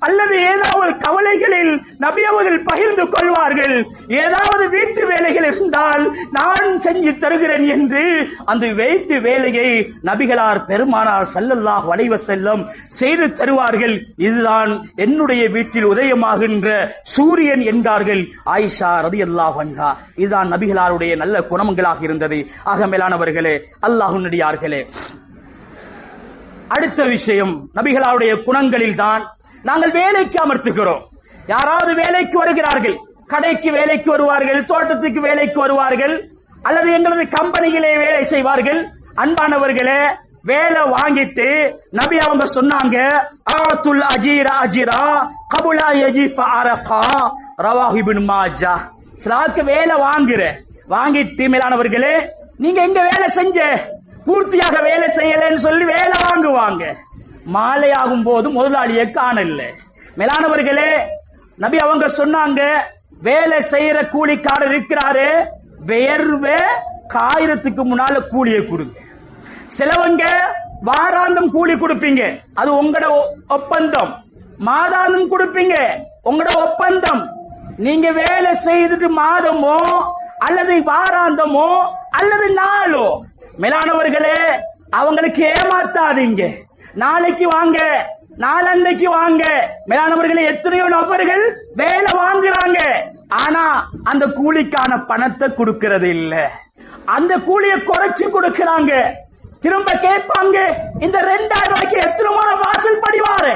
அல்லது ஏதாவது கவலைகளில் நபி அவர்கள் பகிர்ந்து கொள்வார்கள். ஏதாவது வீட்டு வேலைகள் இருந்தால் நான் செஞ்சு தருகிறேன் என்று அந்த வீட்டு வேலையை நபிகளார் பெருமானார் ஸல்லல்லாஹு அலைஹி வஸல்லம் செய்து தருவார்கள். இதுதான் என்னுடைய வீட்டில் உதயமாகின்ற சூரியன் என்றார்கள் ஆயிஷா ரலியல்லாஹு அன்ஹா. இதுதான் நபிகளாருடைய நல்ல குணங்களாக இருந்தது. ஆக மேலானவர்களே, அல்லாஹ்வின் அடியார்களே, அடுத்த விஷயம் நபிகளாருடைய குணங்களில் தான் நாங்கள் வேலைக்கு அமர்த்துகிறோம். யாராவது வேலைக்கு வருகிறார்கள், கடைக்கு வேலைக்கு வருவார்கள், தோட்டத்துக்கு வேலைக்கு வருவார்கள், அல்லது எங்களது கம்பெனியிலே வேலை செய்வார்கள். அன்பானவர்களே, வேலை வாங்கிட்டு நபி அவங்க சொன்னாங்க, ஆத்துல் அஜீரா அஜீரா கபுலா யஜிஃப அரகா, ரவாஹு இப்னு மாஜா. சிலாக்கு வேலை வாங்கிட்டு மேலானவர்களே, நீங்க எங்க வேலை செஞ்ச பூர்த்தியாக வேலை செய்யலன்னு சொல்லி வேலை வாங்குவாங்க. மாலை ஆகும் போது முதலாளியை காணல. மேலானவர்களே, நபி அவங்க சொன்னாங்க, வேலை செய்யற கூலிக்காரர் இருக்கிறாரு, வேர்வை காயிரத்துக்கு முன்னால கூலியை கொடுங்க. சிலவங்க வாராந்தம் கூலி கொடுப்பீங்க, அது உங்களோட ஒப்பந்தம். மாதாந்தம் கொடுப்பீங்க, உங்களோட ஒப்பந்தம். நீங்க வேலை செய்துட்டு மாதமோ அல்லது வாராந்தமோ அல்லது நாளோ, மேலானவர்களே, அவங்களுக்கு ஏமாத்தாதீங்க. நாளைக்கு வாங்க, நாளன்னைக்கு வாங்க. மேலானவர்களே, எத்தனையோ நபர்கள் வேலை வாங்குறாங்க, ஆனா அந்த கூலிக்கான பணத்தை கொடுக்கிறது இல்ல, அந்த கூலியை குறைச்சு கொடுக்கிறாங்க. திரும்ப கேட்பாங்க, இந்த 2000 ரூபாய்க்கு எத்தனை முறை வாசல் படிவாரு,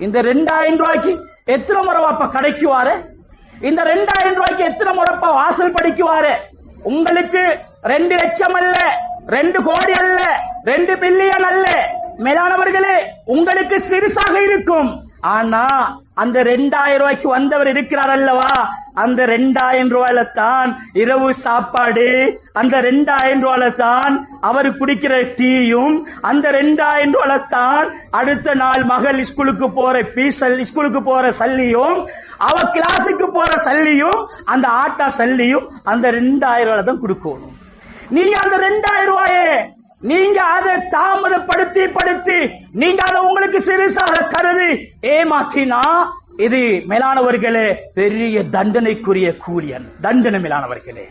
இந்த 2000 ரூபாய்க்கு எத்தனை முறை வாப்பா கிடைக்குவாரு, இந்த 2000 ரூபாய்க்கு எத்தனை முறைப்பா வாசல் படிக்குவாரு. உங்களுக்கு 2 லட்சம் அல்ல, 2 கோடி அல்ல, 2 பில்லியன் அல்ல. மேலானவர்களே, உங்களுக்கு சிறுசாக இருக்கும், ஆனா அந்த 2000 ரூபாய்க்கு வந்தவர் இருக்கிறார் அல்லவா, அந்த 2000 ரூபாயில தான் இரவு சாப்பாடு, அந்த 2000 ரூபாயில தான் அவர் குடிக்கிற டீயும், அந்த 2000 ரூபாயில தான் அடுத்த நாள் மகள் ஸ்கூலுக்கு போற ஸ்கூலுக்கு போற சல்லியும், அவ கிளாஸுக்கு போற சல்லியும், அந்த ஆட்டா சல்லியும் அந்த 2000 ரூபாயில தான் கொடுக்கணும். நீங்க அந்த 2000 ரூபாயை நீங்க அதை தாமதப்படுத்தி நீங்க அதை உங்களுக்கு சிறுசாக கருதி ஏமாத்தினா, இது மேலானவர்களே பெரிய தண்டனைக்குரிய கூலியன் தண்டனை. மேலானவர்களே,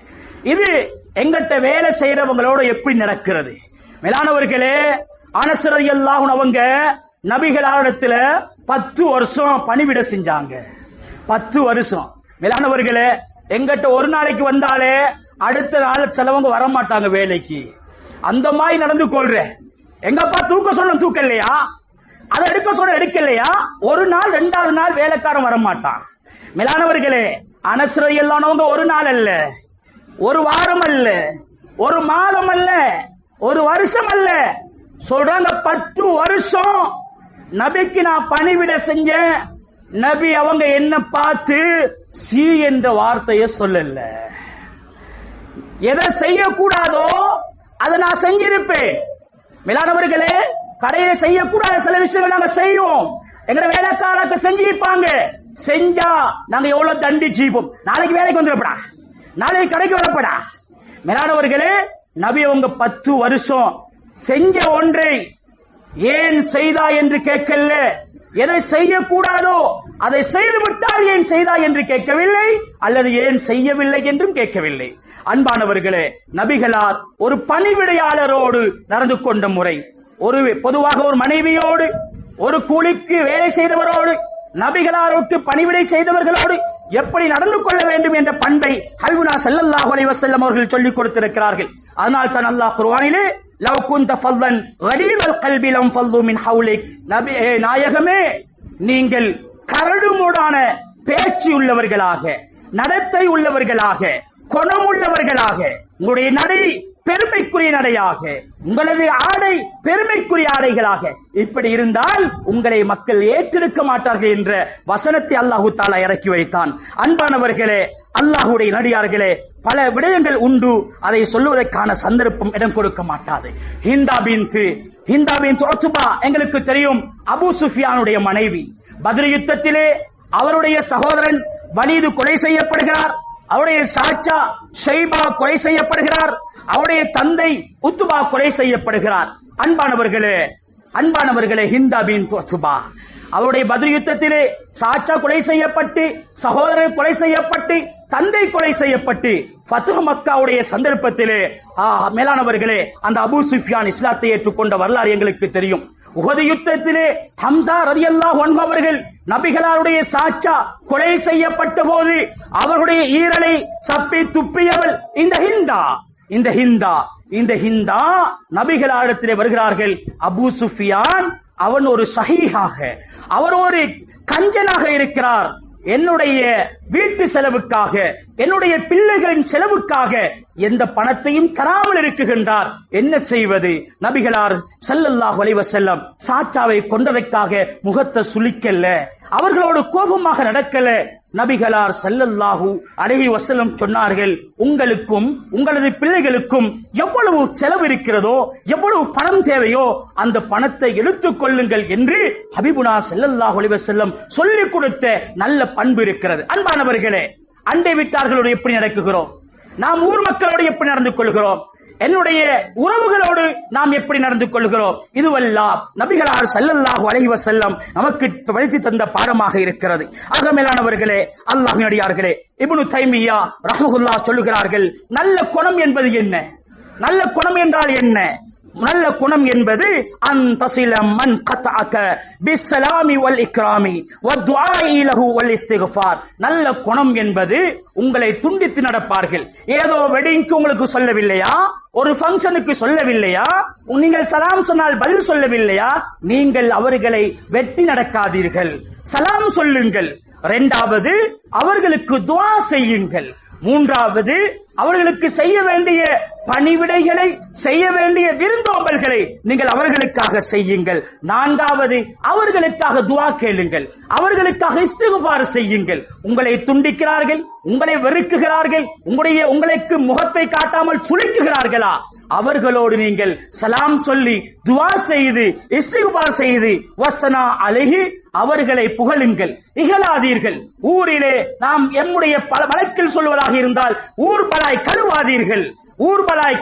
இது எங்கிட்ட வேலை செய்யறவங்களோட எப்படி நடக்கிறது? மேலானவர்களே, அனஸ் ரலியல்லாஹு அன்ஹு அவங்க நபிகளாரிடத்துல 10 வருஷம் பணிவிட செஞ்சாங்க. 10 வருஷம். மேலானவர்களே, எங்கிட்ட ஒரு நாளைக்கு வந்தாலே அடுத்த நாள் சிலவங்க வரமாட்டாங்க வேலைக்கு. அந்த மாதிரி நடந்து கொள்ற. எங்கப்பா தூக்க சொன்ன தூக்க இல்லையா, அதை எடுக்க சொன்ன எடுக்கலையா, ஒரு நாள் 2வது நாள் வேலைக்காரன் வரமாட்டான். மேலானவர்களே, அனஸ் ரலியல்லாஹு அன்ஹு ஒரு நாள் அல்ல, ஒரு வாரம் அல்ல, ஒரு மாதம் அல்ல, ஒரு வருஷம் அல்ல, சொல்றாங்க 10 வருஷம் நபிக்கு நான் பணிவிட செஞ்சேன். நபி அவங்க என்ன பார்த்து சி என்ற வார்த்தையை சொல்லல. எதை செய்யக்கூடாதோ அதை நான் செஞ்சிருப்பேன். மேலானவர்களே, கடையில செய்யக்கூடாத சில விஷயங்கள் நாங்க செய்வோம். எங்க வேலைக்காரத்தை செஞ்சிருப்பாங்க, செஞ்சா நாங்க எவ்வளவு தண்டிச்சுப்போம். நாளைக்கு வேலைக்கு வந்துடப்படா, நாளைக்கு கடைக்கு வரப்படா. மேலானவர்களே, நபி அவங்க 10 வருஷம் செஞ்ச ஒன்றை ஏன் செய்தா என்று கேட்கல, எதை செய்யக்கூடாதோ அதை செய்து விட்டால் ஏன் செய்தா என்று கேட்கவில்லை, அல்லது ஏன் செய்யவில்லை என்றும் கேட்கவில்லை. அன்பானவர்களே, நபிகளார் ஒரு பணிவிடையாளரோடு நடந்து கொண்ட முறை, ஒரு பொதுவாக ஒரு மனைவியோடு, ஒரு கூலிக்கு வேலை செய்தவரோடு, நபிகளாருக்கு பணிவிடை செய்தவர்களோடு எப்படி நடந்து கொள்ள வேண்டும் என்ற பண்பை ஹல்குனா ஸல்லல்லாஹு அலைஹி வஸல்லம் அவர்கள் சொல்லிக் கொடுத்திருக்கிறார்கள். அதனால் தான் அல்லாஹ் குர்ஆனிலே லவ் குன்த ஃபல்லன் கலீலல் கல்பி லம் ஃபல்லு மின் ஹவுலிக், நபி நாயகமே, நீங்கள் கரடுமுரடான பேச்சு உள்ளவர்களாக, நடத்தை உள்ளவர்களாக, குணமுள்ளவர்களாக, உங்களுடைய நடை பெருமைக்குரிய நடையாக, உங்களது ஆடை பெருமைக்குரிய ஆடைகளாக இப்படி இருந்தால் உங்களை மக்கள் ஏற்றெடுக்க மாட்டார்கள் என்ற வசனத்தை அல்லாஹு தஆலா இறக்கி வைத்தான். அன்பானவர்களே, அல்லாஹ்வுடைய நடிகார்களே, பல விடயங்கள் உண்டு, அதை சொல்லுவதற்கான சந்தர்ப்பம் இடம் கொடுக்க மாட்டாது. ஹிந்தா பின்த் உத்பா எங்களுக்கு தெரியும், அபூ சுஃபியானுடைய மனைவி. பத்ர் யுத்தத்திலே அவருடைய சகோதரன் வலீது கொலை செய்யப்படுகிறார், அவருடைய சாச்சா ஷைபா கொலை செய்யப்படுகிறார், அவருடைய தந்தை உத்பா கொலை செய்யப்படுகிறார். அன்பானவர்களே, ஹிந்தா பின்த் உத்பா அவருடைய பத்ர் யுத்தத்திலே சாச்சா கொலை செய்யப்பட்டு, சகோதரர் கொலை செய்யப்பட்டு, தந்தை கொலை செய்யப்பட்டு ஃபத்ஹ் மக்காவுடைய சந்தர்ப்பத்திலே மேலானவர்களே, அந்த அபூ சுஃபியான் இஸ்லாத்தை ஏற்றுக்கொண்ட வரலாறு எங்களுக்கு தெரியும். உஹது யுத்தத்திலே ஹம்சா ரலியல்லாஹு அன்ஹு அவர்கள் நபிகளாருடைய சாச்சா கொலை செய்யப்பட்ட போது அவருடைய ஈரலை சப்பி துப்பியவள் இந்த ஹிந்தா நபிகளாரிடத்திலே வருகிறார்கள். அபூ சுஃபியான் அவன் ஒரு ஷஹீஹாக, அவர் ஒரு கஞ்சனாக இருக்கிறார், என்னுடைய வீட்டு செலவுக்காக, என்னுடைய பிள்ளைகளின் செலவுக்காக எந்த பணத்தையும் தராமல் இருக்குகின்றார், என்ன செய்வது? நபிகளார் ஸல்லல்லாஹு அலைஹி வஸல்லம் சாச்சாவை கொண்டதற்காக முகத்தை சுளிக்கல்ல, அவர்களோடு கோபமாக நடக்கல. நபிகளார் ஸல்லல்லாஹு அலைஹி வஸல்லம் சொன்னார்கள், உங்களுக்கும் உங்களது பிள்ளைகளுக்கும் எவ்வளவு செலவு இருக்கிறதோ, எவ்வளவு பணம் தேவையோ அந்த பணத்தை எடுத்துக் கொள்ளுங்கள் என்று ஹபீபுனா ஸல்லல்லாஹு அலைஹி வஸல்லம் சொல்லிக் கொடுத்த நல்ல பண்பு இருக்கிறது. அன்பானவர்களே, அண்டை வீட்டார்களோடு எப்படி நடக்குகிறோம், நாம் ஊர் மக்களோடு எப்படி நடந்து கொள்கிறோம், என்னுடைய உறவுகளோடு நாம் எப்படி நடந்து கொள்கிறோம், இதுவெல்லாம் நபிகளார் ஸல்லல்லாஹு அலைஹி வஸல்லம் நமக்கு வழித்து தந்த பாடமாக இருக்கிறது. ஆக மேலானவர்களே, அல்லாஹ்வின் அடியார்களே, இப்னு தைமியா ரஹ்மத்துல்லாஹ் சொல்லுகிறார்கள், நல்ல குணம் என்பது என்ன? நல்ல குணம் என்றால் என்ன? நல்ல குணம் என்பது அன்தஸில மன் கதஅக பிஸ்ஸலாமி வல் இக்ராமி வதுஆஇ லஹு வல் இஸ்திக்ஃபார். நல்ல குணம் என்பது உங்களை துண்டித்து நடப்பார்கள். ஏதோ வெட்டிங்க்கு உங்களுக்கு சொல்லவில்லையா, ஒரு ஃபங்க்ஷனுக்கு சொல்லவில்லையா, நீங்கள் சலாம் சொன்னால் பதில் சொல்லவில்லையா, நீங்கள் அவர்களை வெட்டி நடக்காதீர்கள், சலாம் சொல்லுங்கள். இரண்டாவது, அவர்களுக்கு துஆ செய்யுங்கள். மூன்றாவது, அவர்களுக்கு செய்ய வேண்டிய பணிவிடைகளை, செய்ய வேண்டிய விருந்தோம்பல்களை நீங்கள் அவர்களுக்காக செய்யுங்கள். நான்காவது, அவர்களுக்காக துஆ கேளுங்கள், அவர்களுக்காக இஸ்திக்ஃபார் செய்யுங்கள். உங்களை துண்டிக்கிறார்கள், உங்களை வெறுக்குகிறார்கள், உங்களுக்கு முகத்தை காட்டாமல் சுளிக்குகிறார்களா, அவர்களோடு நீங்கள் சலாம் சொல்லி துஆ செய்து இஸ்திக்ஃபார் செய்து வஸ்தனா அலைஹி அவர்களை புகழுங்கள், இகழாதீர்கள். ஊரிலே நாம் எம்முடைய வழக்கில் சொல்வதாக இருந்தால் ஊர்பலாய்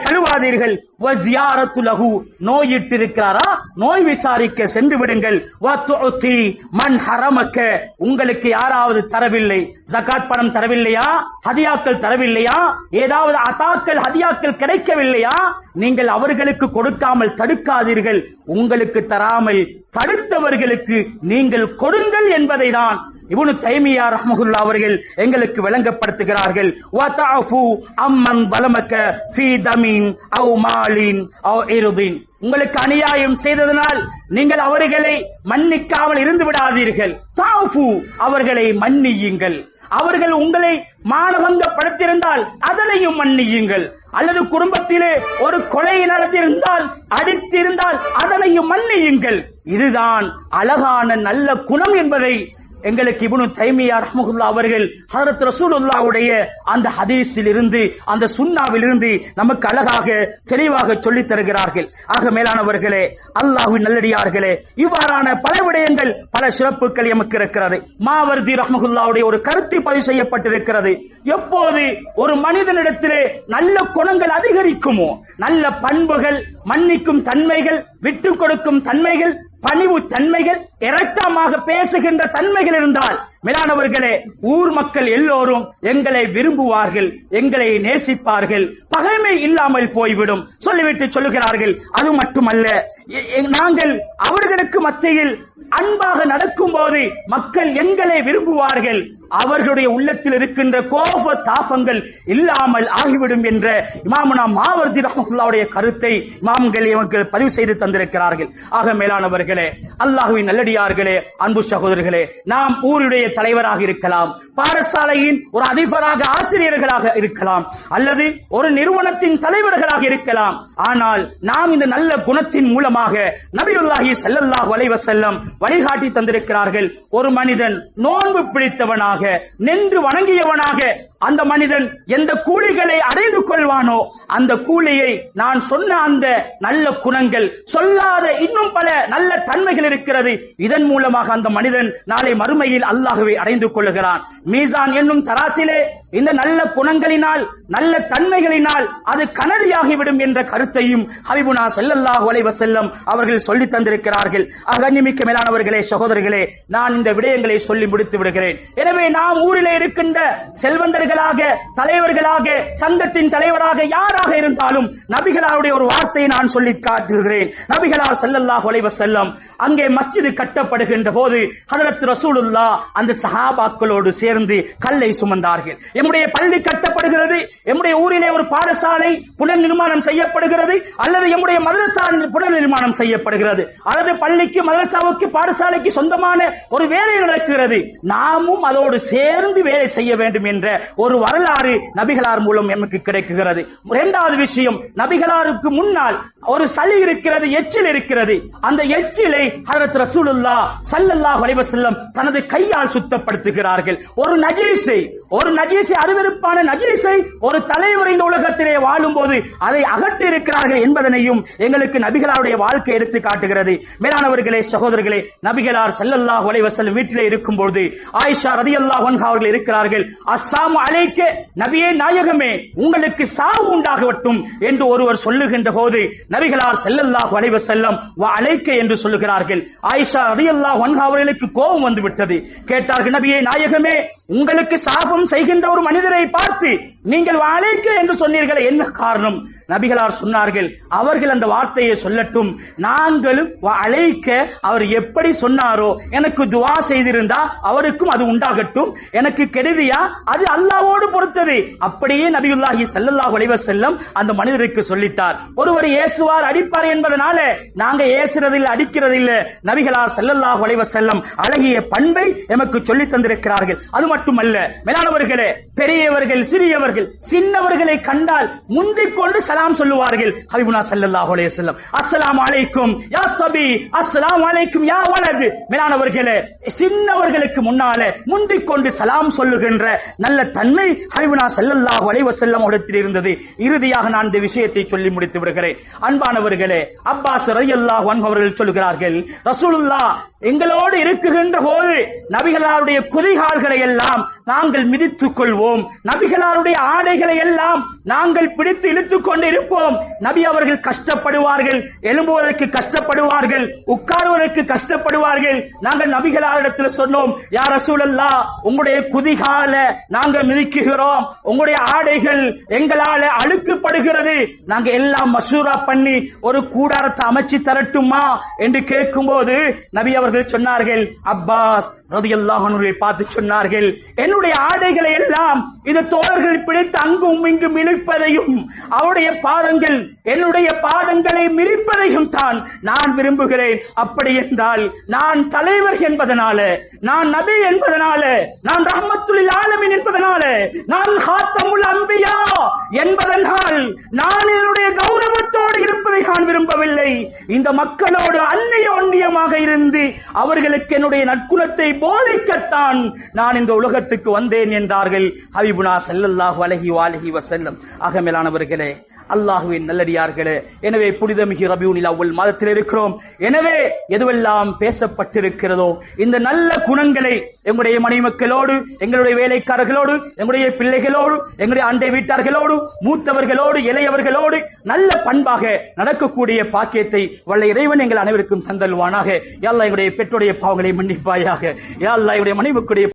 கழுவாதீர்கள். வஸியாரத்து லஹு, நோயிட்டிருக்கிறாரா, நோய் விசாரிக்க சென்று விடுங்கள். வதுஉதி மன் ஹரமக்க, உங்களுக்கு யாராவது தரவில்லை, ஜகாத் பணம் தரவில்லையா, ஹதியாக்கள் தரவில்லையா, ஏதாவது அதாக்கள் ஹதியாக்கள் கிடைக்கவில்லையா, நீங்கள் அவர்களுக்கு கொடுக்காமல் தடுக்காதீர்கள். உங்களுக்கு தராமல் தடுத்தவர்களுக்கு நீங்கள் கொடுங்கள் என்பதை தான் இப்னு தைமியா ரஹ்மத்துல்லாஹ் அவர்கள் எங்களுக்கு விளங்கப்படுத்துகிறார்கள். வதஅஃபு அம்மன் வலமக்க ஃபீ தமின் அவ் மாலின் அவ் இர்தின். உங்களுக்கு அநியாயம் செய்ததனால் நீங்கள் அவர்களை மன்னிக்காமல் இருந்து விடாதீர்கள். தஅஃபு, அவர்களை மன்னியுங்கள். அவர்கள் உங்களை மானபங்கப்படுத்தியிருந்தால் அதனையும் மன்னியுங்கள். அல்லது குடும்பத்திலே ஒரு கொலை நடத்தியிருந்தால், அடித்திருந்தால் அதனையும் மன்னியுங்கள். இதுதான் அழகான நல்ல குணம் என்பதை எங்களுக்கு இப்னு தைமியா ரஹ்மத்துல்லாஹ் அவர்கள் ஹஜ்ரத் ரசூலுல்லாஹ்வுடைய அந்த ஹதீஸில் இருந்து, அந்த சுன்னாவில் இருந்து நமக்கு அழகாக தெளிவாக சொல்லித் தருகிறார்கள். ஆக மேலானவர்களே, அல்லாஹ்வின் நல்லடியார்களே, இவ்வாறான பல விடயங்கள், பல சிறப்புகள் எமக்கு இருக்கிறது. மாவர்தி ரஹ்மத்துல்லாஹ்வுடைய ஒரு கருத்து பதிவு செய்யப்பட்டிருக்கிறது. எப்போது ஒரு மனிதனிடத்திலே நல்ல குணங்கள் அதிகரிக்குமோ, நல்ல பண்புகள், மன்னிக்கும் தன்மைகள், விட்டுக் கொடுக்கும் தன்மைகள், பணிவு தன்மைகள், இரக்கமாக பேசுகின்ற தன்மைகள் இருந்தால் மேலானவர்களே, ஊர் மக்கள் எல்லோரும் எங்களை விரும்புவார்கள், எங்களை நேசிப்பார்கள், பகைமை இல்லாமல் போய்விடும். சொல்லிவிட்டு சொல்லுகிறார்கள், அது மட்டுமல்ல, நாங்கள் அவர்களுக்கு மத்தியில் அன்பாக நடக்கும் போது மக்கள் எங்களை விரும்புவார்கள், அவர்களுடைய உள்ளத்தில் இருக்கின்ற கோப தாபங்கள் இல்லாமல் ஆகிவிடும் என்ற இமாமுனா மாவர்தி ரஹ்மத்துல்லாஹ்வுடைய கருத்தை இமாம்கள் பதிவு செய்து தந்திருக்கிறார்கள். ஆக மேலானவர்களே, அல்லாஹ்வின் நல்லடியார்களே, நல்லடியார்களே, அன்பு சகோதரர்களே, நாம் ஊருடைய தலைவராக இருக்கலாம், பாடசாலையின் ஒரு அதிபராக ஆசிரியர்களாக இருக்கலாம், அல்லது ஒரு நிறுவனத்தின் தலைவர்களாக இருக்கலாம். ஆனால் நாம் இந்த நல்ல குணத்தின் மூலமாக நபியுல்லாஹி ஸல்லல்லாஹு அலைஹி வஸல்லம் வழிகாட்டி தந்திருக்கிறார்கள். ஒரு மனிதன் நோன்பு பிடித்தவனாக நின்று வணங்கியவனாக அந்த மனிதன் எந்த கூலிகளை அடைந்து கொள்வானோ அந்த கூலியை நான் சொன்ன அந்த நல்ல குணங்கள், சொல்லாத இன்னும் பல நல்ல தன்மைகள் இருக்கிறது. இதன் மூலமாக அந்த மனிதன் நாளை மறுமையில் அல்லாஹ்வை அடைந்து கொள்கிறான். மீசான் என்னும் தராசிலே இந்த நல்ல குணங்களினால் நல்ல தன்மைகளினால் அது கனதியாகிவிடும் என்ற கருத்தையும் ஹபீபுனா ஸல்லல்லாஹு அலைஹி வஸல்லம் அவர்கள் சொல்லி தந்திருக்கிறார்கள். கண்ணியமிக்க மேலானவர்களே, சகோதரர்களே, நான் இந்த விடயங்களை சொல்லி முடித்து விடுகிறேன். எனவே நாம் ஊரிலே இருக்கின்ற செல்வந்தர்களாக, தலைவர்களாக, சங்கத்தின் தலைவராக யாராக இருந்தாலும் நபிகளாருடைய ஒரு வார்த்தையை நான் சொல்லி காட்டுகிறேன். நபிகளார் ஸல்லல்லாஹு அலைஹி வஸல்லம் அங்கே மஸ்ஜித் கட்டப்படுகின்ற போது ஹஜ்ரத் ரசூலுல்லாஹ் அந்த சஹாபாக்களோடு சேர்ந்து கல்லை சுமந்தார்கள். நம்முடைய பள்ளி கட்டப்படுகிறது, நம்முடைய ஊரிலே ஒரு பாடசாலை புனர் நிர்மாணம் செய்யப்படுகிறது, அல்லது நம்முடைய மதரசா புனர் நிர்மாணம் செய்யப்படுகிறது, அல்லது பள்ளிக்கு, மதரசாவுக்கு, பாடசாலைக்கு சொந்தமான ஒரு வேலை நடக்கிறது. நாமும் அதோடு சேர்ந்து வேலை செய்ய வேண்டும் என்ற ஒரு வரலாறு நபிகளார் மூலம் நமக்கு கிடைக்கிறது. இரண்டாவது விஷயம், நபிகளாருக்கு முன்னால் ஒரு சளி இருக்கிறது, எச்சில் இருக்கிறது. அந்த எச்சிலை ஹஜ்ரத் ரசூலுல்லாஹ் ஸல்லல்லாஹு அலைஹி வஸல்லம் தனது கையால் சுத்தப்படுத்துகிறார்கள். ஒரு நஜீஸை, அருவருப்பான நஜீஸை ஒரு தலைவர் இந்த உலகத்திலே வாழும் போது அதை அகற்றி இருக்கிறார்கள் என்பதனையும் எங்களுக்கு நபிகளாருடைய வாழ்க்கை எடுத்து காட்டுகிறது. மேலானவர்களே, சகோதரர்களே, நபிகளார் ஸல்லல்லாஹு அலைஹி வஸல்லம் வீட்டிலே இருக்கும் பொழுது ஆயிஷா ரலியல்லாஹு அன்ஹா அவர்கள் இருக்கிறார்கள். அஸ்ஸலாமு அலைக்க, நபியே நாயகமே, உங்களுக்கு சாவு உண்டாகட்டும் என்று ஒருவர் சொல்லுகின்ற போது நபிகளார் ஸல்லல்லாஹு அலைஹி வஸல்லம் வ அலைக்க என்று சொல்லுகிறார்கள். ஆயிஷா ரலியல்லாஹு அன்ஹா அவர்களுக்கு கோபம் வந்து விட்டது. கேட்டார்கள், நபியே நாயகமே, உங்களுக்கு சாபம் செய்கின்ற ஒரு மனிதரை பார்த்து நீங்கள் அழைக்க என்று சொன்னீர்கள், என்ன காரணம்? நபிகளார் சொன்னார்கள், அவர்கள் அந்த வார்த்தையை சொல்லட்டும், நாங்களும் அழைக்க அவர் எப்படி சொன்னாரோ எனக்கு துவா செய்திருந்தா அவருக்கும் அது உண்டாகட்டும், எனக்கு கெடுதியா அது அல்லாஹ்வோடு பொறுத்தது. அப்படியே நபியுல்லாஹி ஸல்லல்லாஹு அலைஹி வஸல்லம் அந்த மனிதருக்கு சொல்லிட்டார். ஒருவர் ஏசுவார், அடிப்பார் என்பதனால நாங்க ஏசுறதில்லை, அடிக்கிறதில்ல. நபிகளார் ஸல்லல்லாஹு அலைஹி வஸல்லம் அழகிய பண்பை எமக்கு சொல்லி தந்திருக்கிறார்கள். அது மட்டுமல்ல, மேலானவர்களே, பெரியவர்கள், சிறியவர்கள், சின்னவர்களை கண்டால் முந்திக் கொண்டு சலாம் சொல்லுவார்கள். ஹபீபுனா ஸல்லல்லாஹு அலைஹி வஸல்லம், அஸ்ஸலாமு அலைக்கும் யா ஸபி, அஸ்ஸலாமு அலைக்கும் யா வலத். மேலானவர்களே, சின்னவர்களுக்கு முன்னாலே முந்திக் கொண்டு சலாம் சொல்லுகின்ற நல்ல தன்மை ஹபீபுனா ஸல்லல்லாஹு அலைஹி வஸல்லம் இடத்தில் இருந்தது. இறுதியாக நான் இந்த விஷயத்தை சொல்லி முடித்து விடுகிறேன். அன்பானவர்களே, அப்பாஸ் ரலியல்லாஹு அன்ஹு அவர்கள் சொல்கிறார்கள், ரசூலுல்லாஹ் எங்களோடு இருக்குகின்ற போது நபிகளாருடைய குதிகால்களை எல்லாம் நாங்கள் மிதித்துக் கொள்வோம், நபிகளாருடைய ஆடைகளை எல்லாம் நாங்கள் பிடித்து இழுத்துக் கொண்டு இருப்போம். நபி அவர்கள் கஷ்டப்படுவார்கள், எழும்புவதற்கு கஷ்டப்படுவார்கள், உட்காருவதற்கு கஷ்டப்படுவார்கள். நாங்கள் நபிகளாரிடத்தில் சொன்னோம், யா ரசூலல்லாஹ், உங்களுடைய குதிகால நாங்கள் மிதிக்குகிறோம், உங்களுடைய ஆடைகள் எங்களால அழுக்கப்படுகிறது, நாங்க எல்லாம் மசூரா பண்ணி ஒரு கூடாரத்தை அமைச்சு தரட்டுமா என்று கேட்கும் போது நபி அவர்கள் சொன்னார்கள், அப்பாஸ் ரலியல்லாஹு அன்ஹுவை பார்த்து சொன்னார்கள், என்னுடைய ஆடைகளை எல்லாம் இது தோழர்கள் பிடித்து அங்கும் இங்கும் இழுப்பதையும் அவருடைய பாதங்கள் என்னுடைய பாதங்களை மிதிப்பதையும் தான் நான் விரும்புகிறேன். அப்படி என்றால் நான் தலைவர் என்பதனால, நான் நபி என்பதனால, நான் ரஹ்மத்துல் ஆலமீன் என்பதனால, நான் ஹாத்தமுல் அன்பியா என்பதனால் நான் என்னுடைய கௌரவத்தோடு இருப்பதை நான் விரும்பவில்லை. இந்த மக்களோடு அந்நியோன்யமாக இருந்து அவர்களுக்கு என்னுடைய நற்குணத்தை போதிக்கத்தான் நான் இந்த உலகத்துக்கு வந்தேன் என்றார்கள் ஹபீபுனா ஸல்லல்லாஹு அலைஹி வஸல்லம். ஆக மேலானவர்களே, அல்லாஹுவின் நல்லடியார்களே, எனவே புனிதமிகு ரபியுல் அவ்வல் மாதத்தில் இருக்கிறோம். எனவே எதுவெல்லாம் பேசப்பட்டிருக்கிறதோ இந்த நல்ல குணங்களை எங்களுடைய மனைவி மக்களோடு, எங்களுடைய வேலைக்காரர்களோடு, எங்களுடைய பிள்ளைகளோடு, எங்களுடைய அண்டை வீட்டார்களோடு, மூத்தவர்களோடு, இளையவர்களோடு நல்ல பண்பாக நடக்கக்கூடிய பாக்கியத்தை வல்ல இறைவன் எங்கள் அனைவருக்கும் தந்தல்வானாக. யா அல்லாஹ், எங்களுடைய பெற்றோருடைய பாவங்களை மன்னிப்பாயாக. யா அல்லாஹ், எங்களுடைய மனைவி மக்களுடைய